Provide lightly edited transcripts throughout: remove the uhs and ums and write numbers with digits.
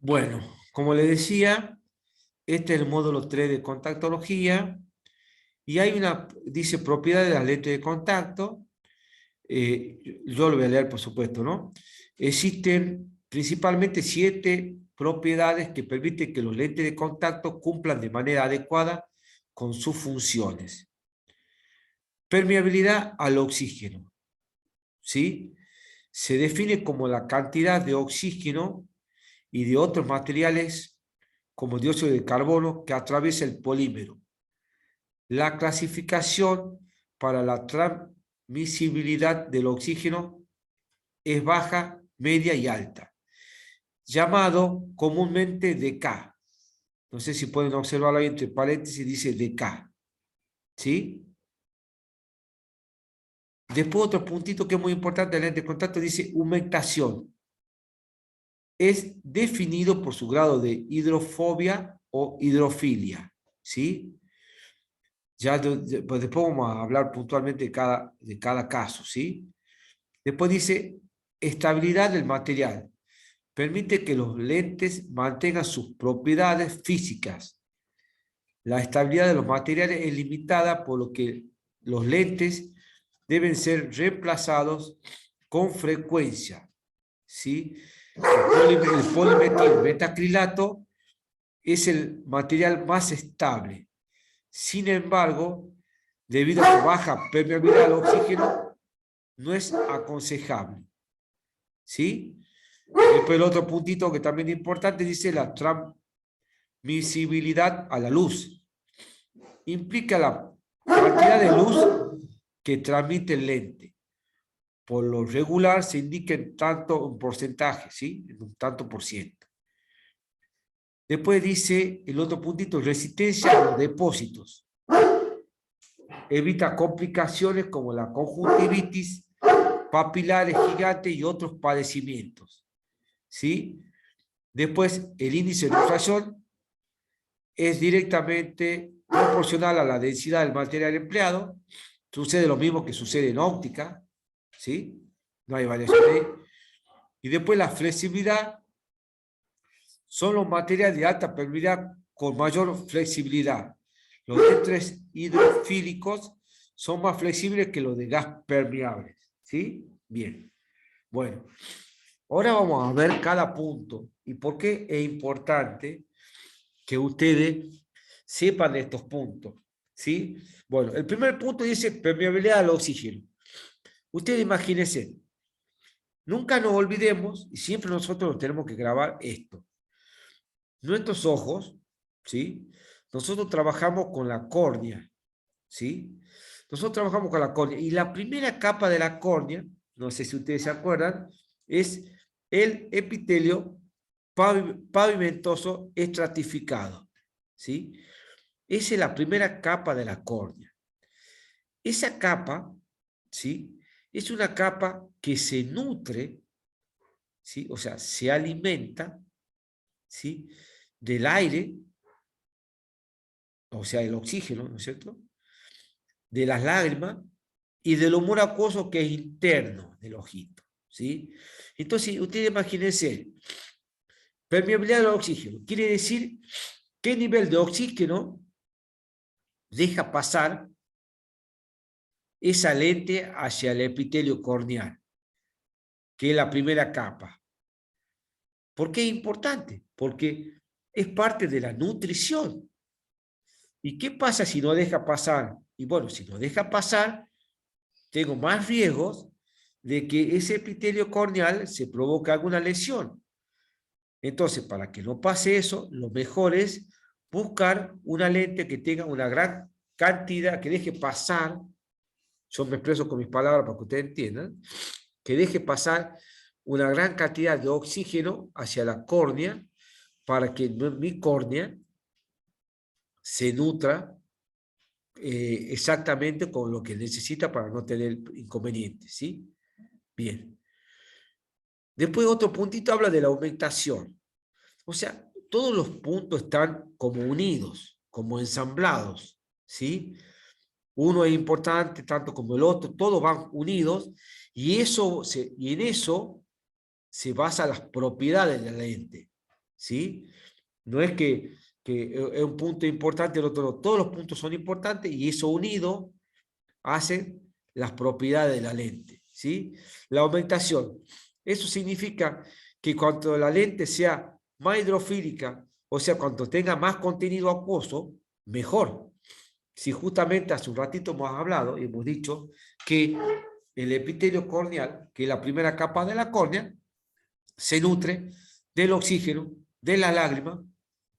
Bueno, como le decía, este es el módulo 3 de contactología y hay dice propiedad de las lentes de contacto. Yo lo voy a leer, por supuesto, ¿no? Existen principalmente 7 propiedades que permiten que los lentes de contacto cumplan de manera adecuada con sus funciones. Permeabilidad al oxígeno, ¿sí? Se define como la cantidad de oxígeno y de otros materiales como dióxido de carbono que atraviesa el polímero. La clasificación para la transmisibilidad del oxígeno es baja, media y alta, llamado comúnmente dK. No sé si pueden observarlo ahí entre paréntesis, dice dK. ¿Sí? Después otro puntito que es muy importante del lente de contacto dice humectación. Es definido por su grado de hidrofobia o hidrofilia. ¿Sí? Pues después vamos a hablar puntualmente de cada caso, ¿sí? Después dice, estabilidad del material. Permite que los lentes mantengan sus propiedades físicas. La estabilidad de los materiales es limitada, por lo que los lentes deben ser reemplazados con frecuencia, ¿sí? El polimetil metacrilato es el material más estable. Sin embargo, debido a su baja permeabilidad al oxígeno, no es aconsejable. ¿Sí? Después el otro puntito que también es importante dice la transmisibilidad a la luz. Implica la cantidad de luz que transmite el lente. Por lo regular se indica en tanto un porcentaje, ¿sí? En un tanto por ciento. Después dice el otro puntito, resistencia a los depósitos. Evita complicaciones como la conjuntivitis, papilares gigantes y otros padecimientos. ¿Sí? Después, el índice de difracción es directamente proporcional a la densidad del material empleado. Sucede lo mismo que sucede en óptica. ¿Sí? No hay variación ahí. Y después la flexibilidad son los materiales de alta permeabilidad con mayor flexibilidad. Los lentes hidrofílicos son más flexibles que los de gas permeables. ¿Sí? Bien. Bueno, ahora vamos a ver cada punto y por qué es importante que ustedes sepan de estos puntos. ¿Sí? Bueno, el primer punto dice permeabilidad al oxígeno. Ustedes imagínense, nunca nos olvidemos, y siempre nosotros tenemos que grabar esto. Nuestros ojos, ¿sí? Nosotros trabajamos con la córnea, ¿sí? Nosotros trabajamos con la córnea y la primera capa de la córnea, no sé si ustedes se acuerdan, es el epitelio pavimentoso estratificado, ¿sí? Esa es la primera capa de la córnea. Esa capa, ¿sí? Es una capa que se nutre, ¿sí? O sea, se alimenta, ¿sí? Del aire, o sea, del oxígeno, ¿no es cierto? De las lágrimas y del humor acuoso que es interno del ojito, ¿sí? Entonces, ustedes imagínense, permeabilidad del oxígeno, quiere decir qué nivel de oxígeno deja pasar esa lente hacia el epitelio corneal, que es la primera capa. ¿Por qué es importante? Porque es parte de la nutrición. ¿Y qué pasa si no deja pasar? Y bueno, si no deja pasar, tengo más riesgos de que ese epitelio corneal se provoque alguna lesión. Entonces, para que no pase eso, lo mejor es buscar una lente que tenga una gran cantidad, que deje pasar, yo me expreso con mis palabras para que ustedes entiendan, que deje pasar una gran cantidad de oxígeno hacia la córnea para que mi córnea se nutra exactamente con lo que necesita para no tener inconvenientes, ¿sí? Bien. Después otro puntito habla de la aumentación. O sea, todos los puntos están como unidos, como ensamblados, ¿sí? Uno es importante tanto como el otro, todos van unidos y en eso se basan las propiedades de la lente, ¿sí? No es que es un punto importante, el otro no. Todos los puntos son importantes y eso unido hace las propiedades de la lente, ¿sí? La aumentación. Eso significa que cuanto la lente sea más hidrofílica, o sea, cuanto tenga más contenido acuoso, mejor. Si justamente hace un ratito hemos hablado y hemos dicho que el epitelio corneal, que es la primera capa de la córnea, se nutre del oxígeno, de la lágrima,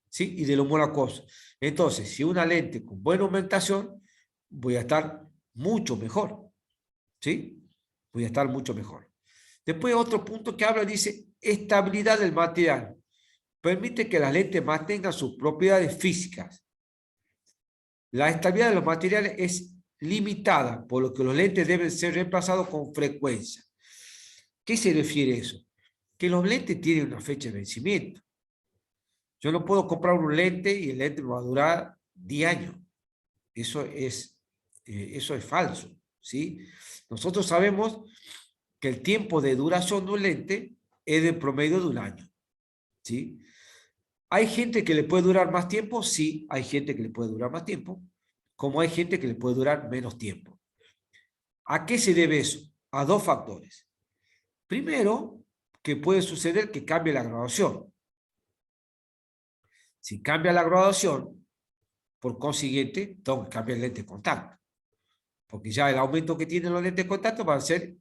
¿sí? Y del humor acuoso. Entonces, si una lente con buena aumentación, voy a estar mucho mejor, ¿sí? Voy a estar mucho mejor. Después otro punto que habla dice estabilidad del material. Permite que las lentes mantengan sus propiedades físicas. La estabilidad de los materiales es limitada, por lo que los lentes deben ser reemplazados con frecuencia. ¿Qué se refiere a eso? Que los lentes tienen una fecha de vencimiento. Yo no puedo comprar un lente y el lente me va a durar 10 años. Eso es falso, ¿sí? Nosotros sabemos que el tiempo de duración de un lente es de promedio de un año, ¿sí? ¿Hay gente que le puede durar más tiempo? Sí, hay gente que le puede durar más tiempo, como hay gente que le puede durar menos tiempo. ¿A qué se debe eso? A dos factores. Primero, que puede suceder que cambie la graduación. Si cambia la graduación, por consiguiente, tengo que cambiar el lente de contacto, porque ya el aumento que tienen los lentes de contacto va a ser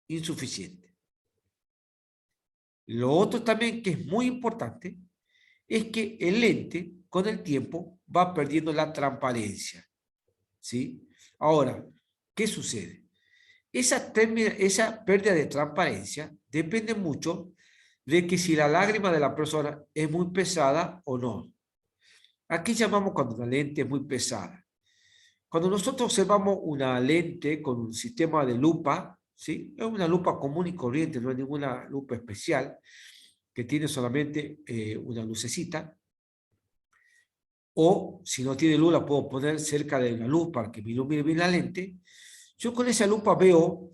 insuficiente. Lo otro también que es muy importante es que el lente con el tiempo va perdiendo la transparencia, ¿sí? Ahora, ¿qué sucede? Esa pérdida de transparencia depende mucho de que si la lágrima de la persona es muy pesada o no. Aquí llamamos cuando una lente es muy pesada. Cuando nosotros observamos una lente con un sistema de lupa, ¿sí? Es una lupa común y corriente, no es ninguna lupa especial, que tiene solamente una lucecita, o si no tiene luz la puedo poner cerca de la luz para que me ilumine bien la lente. Yo con esa lupa veo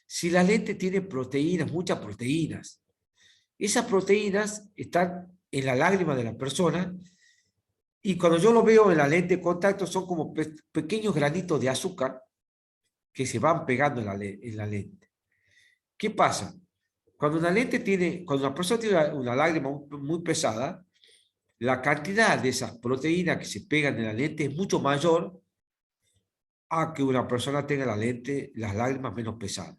si la lente tiene proteínas, muchas proteínas. Esas proteínas están en la lágrima de la persona y cuando yo lo veo en la lente de contacto son como pequeños granitos de azúcar que se van pegando en la lente. ¿Qué pasa? Cuando una persona tiene una lágrima muy pesada, la cantidad de esas proteínas que se pegan en la lente es mucho mayor a que una persona tenga las lágrimas menos pesadas.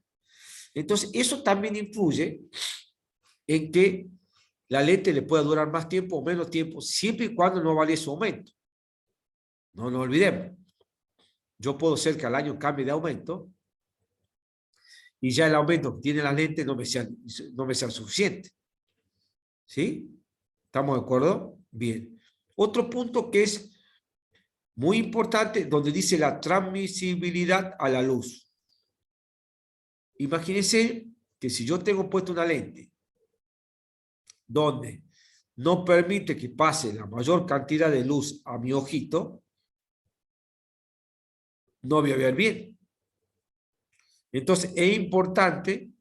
Entonces, eso también influye en que la lente le pueda durar más tiempo o menos tiempo, siempre y cuando no varíe su aumento. No nos olvidemos. Yo puedo ser que al año cambie de aumento y ya el aumento que tiene la lente no me sea suficiente. ¿Sí? ¿Estamos de acuerdo? Bien. Otro punto que es muy importante, donde dice la transmisibilidad a la luz. Imagínense que si yo tengo puesto una lente donde no permite que pase la mayor cantidad de luz a mi ojito, no voy a ver bien. Entonces es importante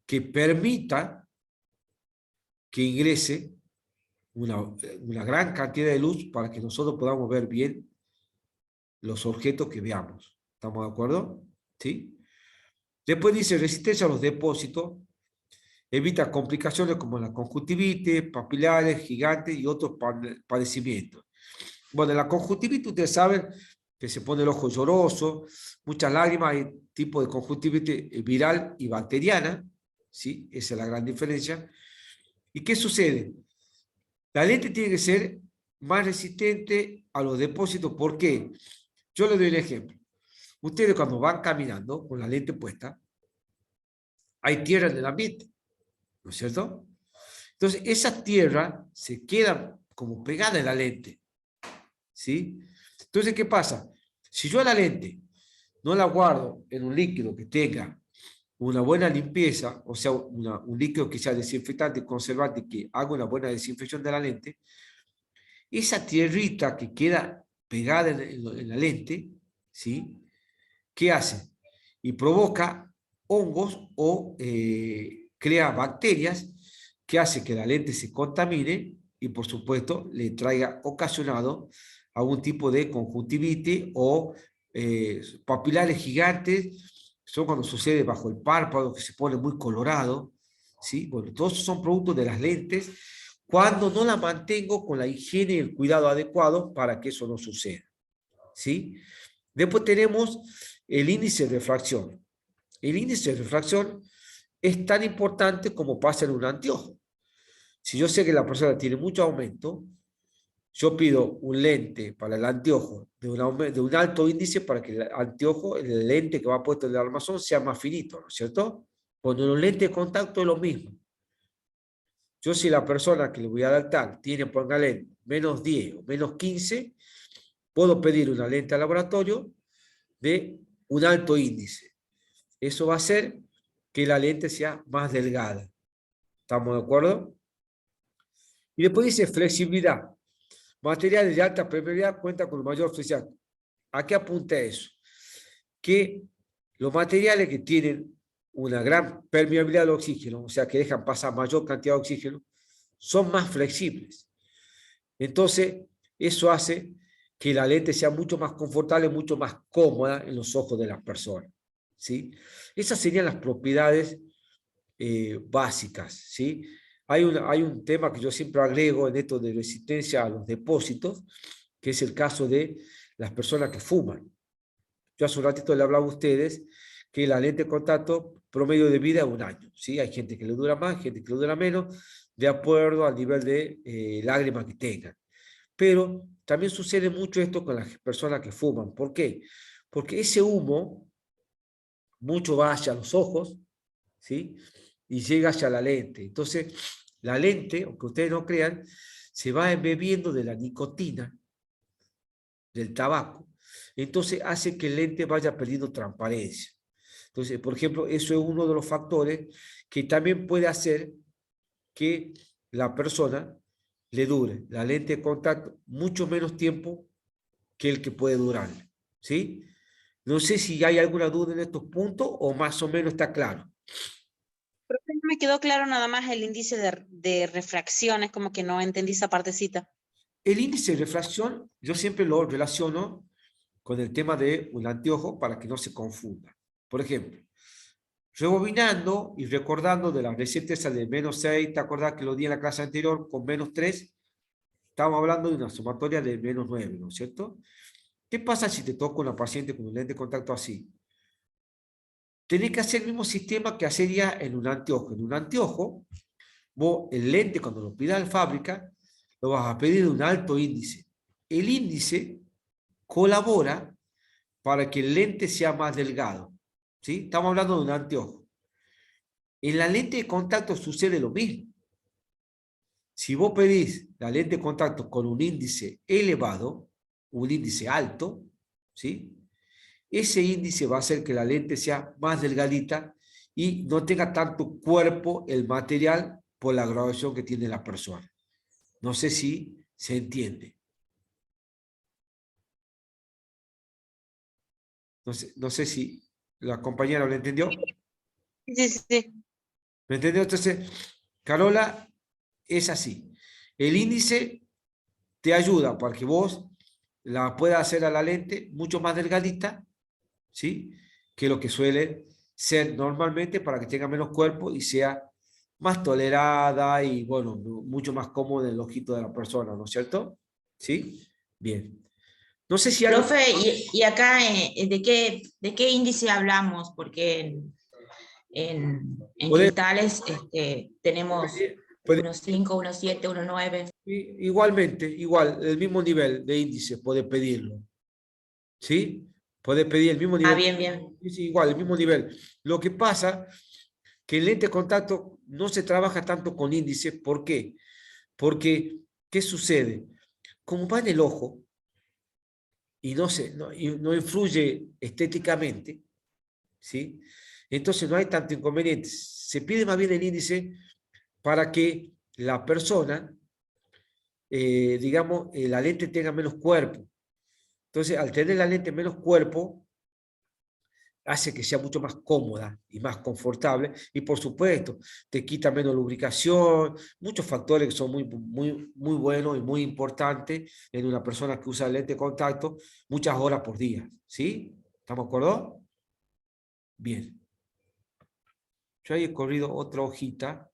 que permita que ingrese una gran cantidad de luz para que nosotros podamos ver bien los objetos que veamos. ¿Estamos de acuerdo? ¿Sí? Después dice resistencia a los depósitos, evita complicaciones como la conjuntivitis, papilares, gigantes y otros padecimientos. Bueno, la conjuntivitis, ustedes saben que se pone el ojo lloroso, muchas lágrimas, hay tipo de conjuntivitis viral y bacteriana, ¿sí? Esa es la gran diferencia. ¿Y qué sucede? La lente tiene que ser más resistente a los depósitos. ¿Por qué? Yo les doy el ejemplo. Ustedes cuando van caminando con la lente puesta, hay tierra en el ambiente, ¿no es cierto? Entonces, esa tierra se queda como pegada en la lente, ¿sí? Entonces, ¿qué pasa? Si yo a la lente no la guardo en un líquido que tenga una buena limpieza, o sea, un líquido que sea desinfectante, conservante, que haga una buena desinfección de la lente, esa tierrita que queda pegada en la lente, ¿sí? ¿Qué hace? Y provoca hongos o crea bacterias que hace que la lente se contamine y por supuesto le traiga ocasionado algún tipo de conjuntivitis o papilares gigantes. Son cuando sucede bajo el párpado, que se pone muy colorado, ¿sí? Bueno, todos esos son productos de las lentes cuando no la mantengo con la higiene y el cuidado adecuado para que eso no suceda, ¿sí? Después tenemos el índice de refracción. El índice de refracción es tan importante como pasa en un anteojo. Si yo sé que la persona tiene mucho aumento, yo pido un lente para el anteojo de un alto índice para que el anteojo, el lente que va puesto en el armazón, sea más finito, ¿no es cierto? Cuando en un lente de contacto es lo mismo. Yo, si la persona que le voy a adaptar tiene, póngale, menos 10 o menos 15, puedo pedir una lente al laboratorio de un alto índice. Eso va a hacer que la lente sea más delgada. ¿Estamos de acuerdo? Y después dice flexibilidad. Materiales de alta permeabilidad cuentan con mayor flexibilidad. ¿A qué apunta eso? Que los materiales que tienen una gran permeabilidad al oxígeno, o sea, que dejan pasar mayor cantidad de oxígeno, son más flexibles. Entonces, eso hace que la lente sea mucho más confortable, mucho más cómoda en los ojos de las personas, ¿sí? Esas serían las propiedades básicas, ¿sí? Hay un tema que yo siempre agrego en esto de resistencia a los depósitos, que es el caso de las personas que fuman. Yo hace un ratito le hablaba a ustedes que la lente de contacto promedio de vida es 1 año, ¿sí? Hay gente que le dura más, gente que le dura menos, de acuerdo al nivel de lágrimas que tengan. Pero también sucede mucho esto con las personas que fuman. ¿Por qué? Porque ese humo mucho va hacia los ojos, ¿sí? Y llega hacia la lente. Entonces, la lente, aunque ustedes no crean, se va embebiendo de la nicotina del tabaco. Entonces, hace que el lente vaya perdiendo transparencia. Entonces, por ejemplo, eso es uno de los factores que también puede hacer que la persona le dure la lente de contacto mucho menos tiempo que el que puede durarle, ¿sí? No sé si hay alguna duda en estos puntos o más o menos está claro. Profe, no me quedó claro nada más el índice de refracción, es como que no entendí esa partecita. El índice de refracción yo siempre lo relaciono con el tema de un anteojo para que no se confunda. Por ejemplo, rebobinando y recordando de la receta esa de -6, ¿te acordás que lo di en la clase anterior con -3? Estamos hablando de una sumatoria de -9, ¿no es cierto? ¿Qué pasa si te toca una paciente con un lente de contacto así? Tenés que hacer el mismo sistema que hacería en un anteojo. En un anteojo, vos el lente cuando lo pidas en fábrica, lo vas a pedir de un alto índice. El índice colabora para que el lente sea más delgado, ¿sí? Estamos hablando de un anteojo. En la lente de contacto sucede lo mismo. Si vos pedís la lente de contacto con un índice elevado, un índice alto, ¿sí? Ese índice va a hacer que la lente sea más delgadita y no tenga tanto cuerpo el material por la graduación que tiene la persona. No sé si se entiende. No sé si la compañera lo entendió. Sí, sí, sí. ¿Me entendió? Entonces, Carola, es así. El índice te ayuda para que vos la puedas hacer a la lente mucho más delgadita, ¿sí? Que lo que suele ser normalmente para que tenga menos cuerpo y sea más tolerada y, bueno, mucho más cómodo en el ojito de la persona, ¿no es cierto? ¿Sí? Bien. No sé si algo... Profe, y acá, de qué índice hablamos? Porque en Puede, cristales tenemos puede, 1,5, 1,7, 1,9. igualmente, igual, el mismo nivel de índice puede pedirlo, ¿sí? Puede pedir el mismo Ah, nivel. bien, bien. Sí, igual, el mismo nivel. Lo que pasa que el lente de contacto no se trabaja tanto con índice. ¿Por qué? Porque, ¿qué sucede? Como va en el ojo y no influye estéticamente, ¿sí? Entonces no hay tanto inconveniente. Se pide más bien el índice para que la persona, digamos, la lente tenga menos cuerpo. Entonces, al tener la lente menos cuerpo, hace que sea mucho más cómoda y más confortable, y por supuesto, te quita menos lubricación, muchos factores que son muy buenos y muy importantes en una persona que usa lente de contacto muchas horas por día, ¿sí? ¿Estamos de acuerdo? Bien. Yo ahí he corrido otra hojita,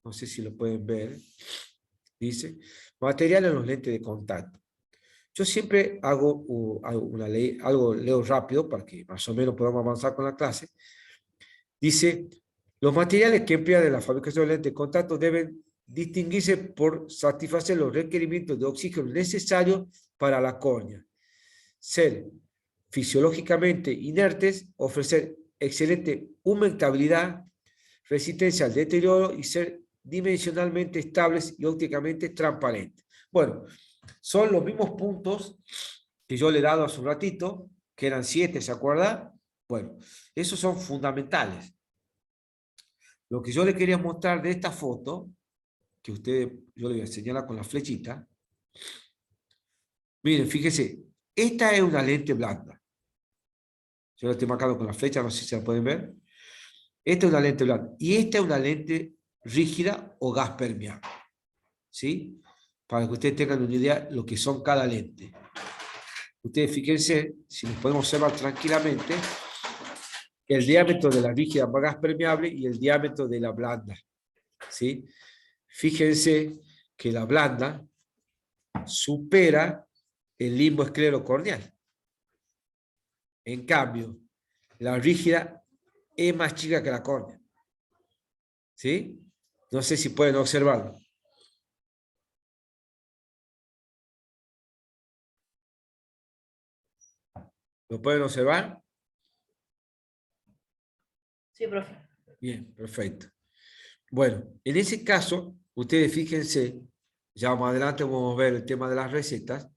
no sé si lo pueden ver, dice, material en los lentes de contacto. Yo siempre hago algo, leo rápido para que más o menos podamos avanzar con la clase. Dice, los materiales que emplean en la fabricación de lentes de contacto deben distinguirse por satisfacer los requerimientos de oxígeno necesarios para la córnea, ser fisiológicamente inertes, ofrecer excelente humectabilidad, resistencia al deterioro y ser dimensionalmente estables y ópticamente transparentes. Bueno, son los mismos puntos que yo le he dado hace un ratito, que eran 7, ¿se acuerda? Bueno, esos son fundamentales. Lo que yo le quería mostrar de esta foto, que yo le voy a señalar con la flechita. Miren, fíjense, esta es una lente blanda. Yo la estoy marcando con la flecha, no sé si la pueden ver. Esta es una lente blanda. Y esta es una lente rígida o gas permeable. ¿Sí? Para que ustedes tengan una idea de lo que son cada lente. Ustedes fíjense, si nos podemos observar tranquilamente, el diámetro de la rígida más gas permeable y el diámetro de la blanda. ¿Sí? Fíjense que la blanda supera el limbo esclerocorneal. En cambio, la rígida es más chica que la córnea. ¿Sí? No sé si pueden observarlo. ¿Lo pueden observar? Sí, profe. Bien, perfecto. Bueno, en ese caso, ustedes fíjense, ya más adelante vamos a ver el tema de las recetas.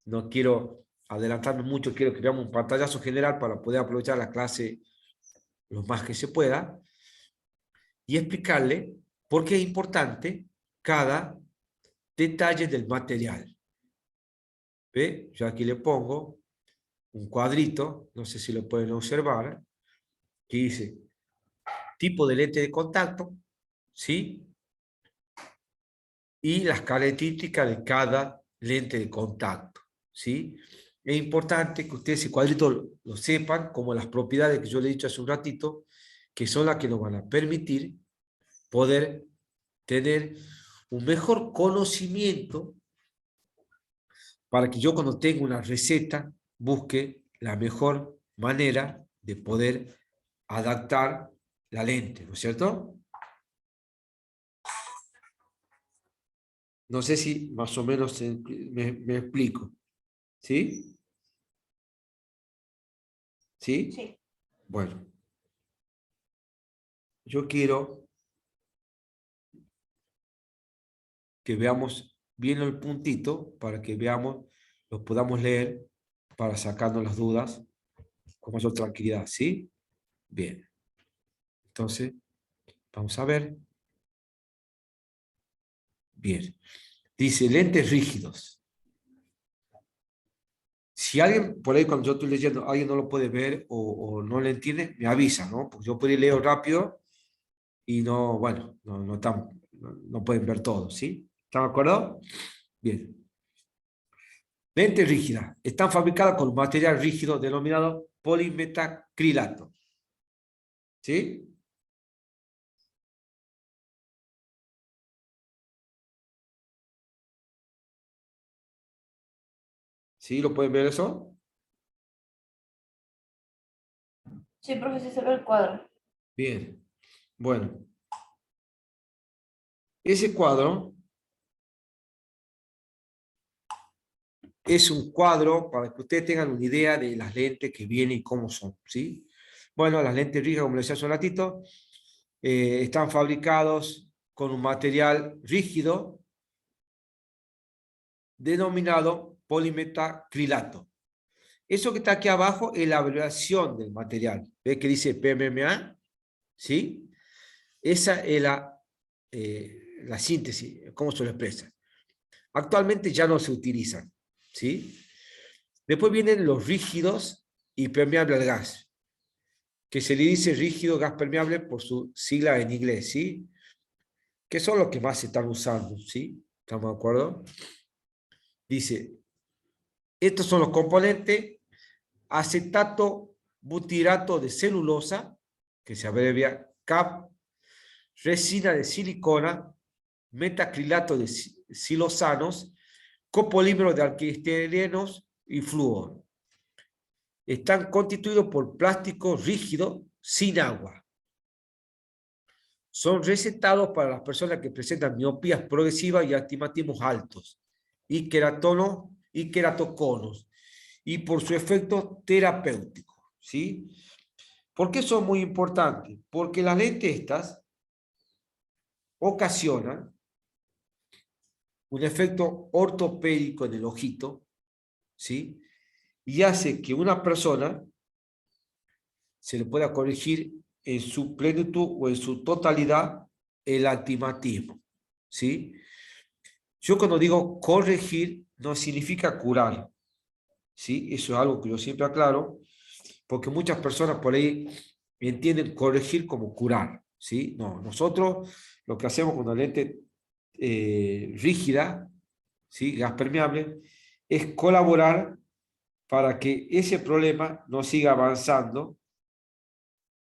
No quiero adelantarme mucho, quiero que veamos un pantallazo general para poder aprovechar la clase lo más que se pueda y explicarle por qué es importante cada detalle del material. ¿Ve? Yo aquí le pongo un cuadrito, no sé si lo pueden observar, que dice tipo de lente de contacto, ¿sí? Y las características de cada lente de contacto, ¿sí? Es importante que ustedes ese cuadrito lo sepan, como las propiedades que yo le he dicho hace un ratito, que son las que nos van a permitir poder tener un mejor conocimiento para que yo cuando tenga una receta busque la mejor manera de poder adaptar la lente, ¿no es cierto? No sé si más o menos me explico. ¿Sí? ¿Sí? Sí. Bueno, yo quiero que veamos bien el puntito para que veamos, lo podamos leer para sacarnos las dudas con mayor tranquilidad, ¿sí? Bien. Entonces, vamos a ver. Bien. Dice lentes rígidos. Si alguien, por ahí cuando yo estoy leyendo, alguien no lo puede ver o no le entiende, me avisa, ¿no? Porque yo por ahí leo rápido y no, bueno, no pueden ver todo, ¿sí? ¿Están de acuerdo? Bien. Lente rígida. Están fabricadas con material rígido denominado polimetacrilato. ¿Sí? ¿Sí? ¿Lo pueden ver eso? Sí, profe, sí se ve el cuadro. Bien. Bueno. Ese cuadro es un cuadro para que ustedes tengan una idea de las lentes que vienen y cómo son, ¿sí? Bueno, las lentes rígidas, como les decía hace un ratito, están fabricados con un material rígido denominado polimetacrilato. Eso que está aquí abajo es la abreviación del material. ¿Ves que dice PMMA? ¿Sí? Esa es la síntesis, cómo se lo expresa. Actualmente ya no se utilizan, ¿sí? Después vienen los rígidos y permeables al gas. que se le dice rígido gas permeable por su sigla en inglés, ¿sí? Que son los que más se están usando, ¿sí? ¿Estamos de acuerdo? Dice, estos son los componentes: acetato butirato de celulosa, que se abrevia CAP, resina de silicona, metacrilato de silosanos, copolímeros de alquilenos y flúor. Están constituidos por plástico rígido sin agua. Son recetados para las personas que presentan miopías progresivas y astigmatismos altos, y queratoconos, y por su efecto terapéutico, ¿sí? ¿Por qué son muy importantes? Porque las lentes estas ocasionan un efecto ortopédico en el ojito, ¿sí? Y hace que una persona se le pueda corregir en su plenitud o en su totalidad el astigmatismo, ¿sí? Yo cuando digo corregir no significa curar, ¿sí? Eso es algo que yo siempre aclaro, porque muchas personas por ahí entienden corregir como curar, ¿sí? No, nosotros lo que hacemos con una lente rígida, ¿sí? Gas permeable, es colaborar para que ese problema no siga avanzando,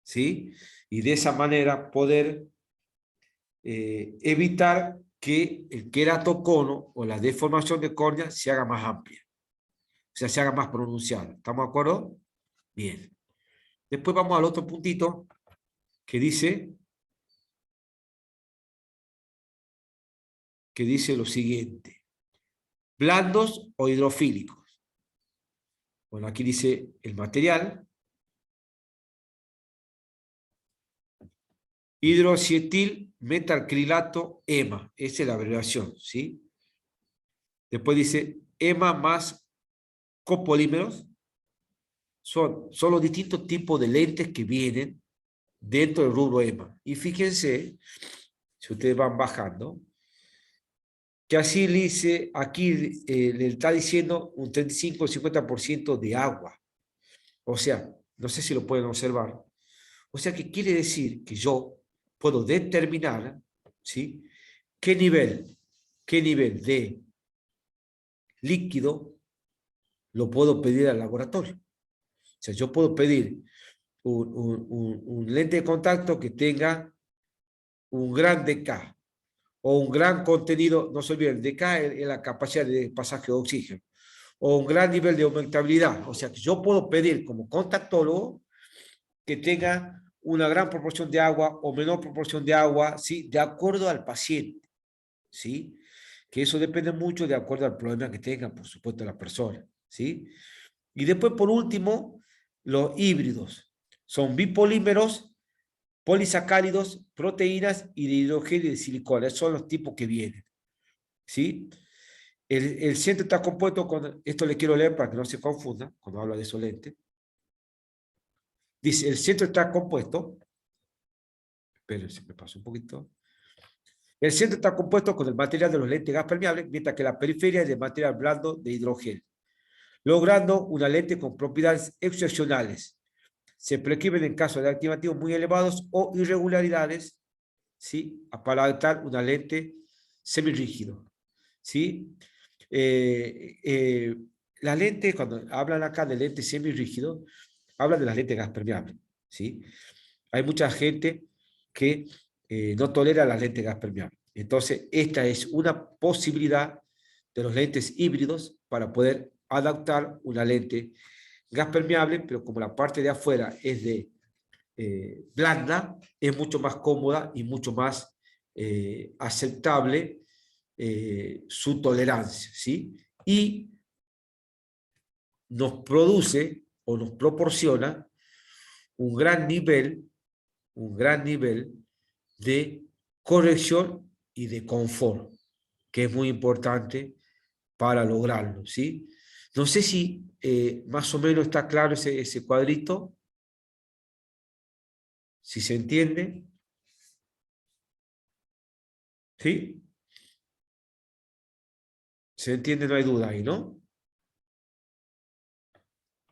¿sí? Y de esa manera poder evitar que el queratocono o la deformación de córnea se haga más amplia, o sea, se haga más pronunciada. ¿Estamos de acuerdo? Bien. Después vamos al otro puntito que dice lo siguiente: blandos o hidrofílicos. Bueno, aquí dice el material: hidroxietil metalcrilato EMA. Esa es la abreviación, ¿sí? Después dice EMA más copolímeros. Son los distintos tipos de lentes que vienen dentro del rubro EMA. Y fíjense, si ustedes van bajando, que así le dice, aquí le está diciendo un 35-50% de agua. O sea, no sé si lo pueden observar. O sea, que quiere decir que yo puedo determinar, ¿sí? qué nivel de líquido lo puedo pedir al laboratorio. O sea, yo puedo pedir un lente de contacto que tenga un gran DK o un gran contenido, no se olviden, DK es la capacidad de pasaje de oxígeno, o un gran nivel de aumentabilidad. O sea, que yo puedo pedir como contactólogo que tenga una gran proporción de agua o menor proporción de agua, ¿sí? De acuerdo al paciente, ¿sí? Que eso depende mucho de acuerdo al problema que tenga, por supuesto, la persona, ¿sí? Y después, por último, los híbridos. Son bipolímeros, polisacáridos, proteínas y de hidrógeno y de silicona. Esos son los tipos que vienen, ¿sí? El centro está compuesto con, esto le quiero leer para que no se confunda cuando habla de esos lentes. Dice, el centro está compuesto, pero se me pasó un poquito. El centro está compuesto con el material de los lentes gas permeables, mientras que la periferia es de material blando de hidrógeno, logrando una lente con propiedades excepcionales. Se prescriben en casos de activativos muy elevados o irregularidades, ¿sí? Para adaptar una lente semirrígido, ¿sí? La lente, cuando hablan acá de lente semirrígido, hablan de las lentes gas permeables, ¿sí? Hay mucha gente que no tolera las lentes gas permeables. Entonces, esta es una posibilidad de los lentes híbridos para poder adaptar una lente gas permeable, pero como la parte de afuera es de blanda, es mucho más cómoda y mucho más aceptable su tolerancia, ¿sí? Y nos produce o nos proporciona un gran nivel de corrección y de confort, que es muy importante para lograrlo, ¿sí? No sé si más o menos está claro ese cuadrito, si se entiende, ¿sí? Se entiende, no hay duda ahí, ¿no?